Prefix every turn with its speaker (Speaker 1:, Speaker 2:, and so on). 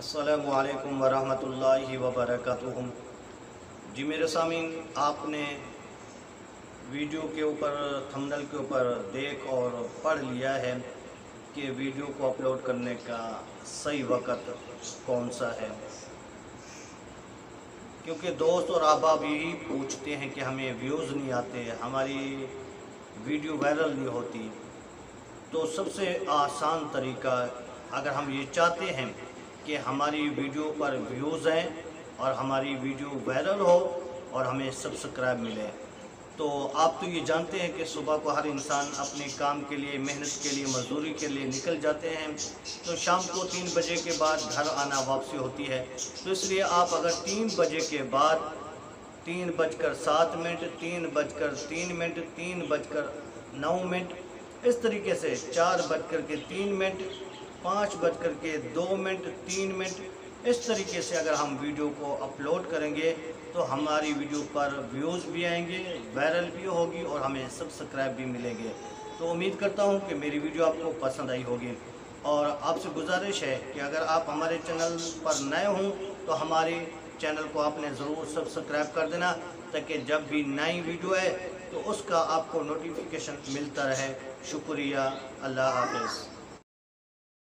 Speaker 1: अस्सलामु अलैकुम वरहमतुल्लाहि वबरकातुहू। जी मेरे सामीन, आपने वीडियो के ऊपर थंबनेल के ऊपर देख और पढ़ लिया है कि वीडियो को अपलोड करने का सही वक़्त कौन सा है, क्योंकि दोस्त और अहबाब यही पूछते हैं कि हमें व्यूज़ नहीं आते, हमारी वीडियो वायरल नहीं होती। तो सबसे आसान तरीका, अगर हम ये चाहते हैं कि हमारी वीडियो पर व्यूज़ हैं और हमारी वीडियो वायरल हो और हमें सब्सक्राइब मिले, तो आप तो ये जानते हैं कि सुबह को हर इंसान अपने काम के लिए, मेहनत के लिए, मजदूरी के लिए निकल जाते हैं, तो शाम को 3 बजे के बाद घर आना वापसी होती है। तो इसलिए आप अगर 3 बजे के बाद 3:07, 3:03, 3:09, इस तरीके से 4:03, 5:02, 3 इस तरीके से अगर हम वीडियो को अपलोड करेंगे तो हमारी वीडियो पर व्यूज़ भी आएंगे, वायरल भी होगी और हमें सब्सक्राइब भी मिलेंगे। तो उम्मीद करता हूँ कि मेरी वीडियो आपको पसंद आई होगी, और आपसे गुजारिश है कि अगर आप हमारे चैनल पर नए हों तो हमारे चैनल को आपने ज़रूर सब्सक्राइब कर देना, ताकि जब भी नई वीडियो है तो उसका आपको नोटिफिकेशन मिलता रहे। शुक्रिया, अल्लाह हाफ़िज़।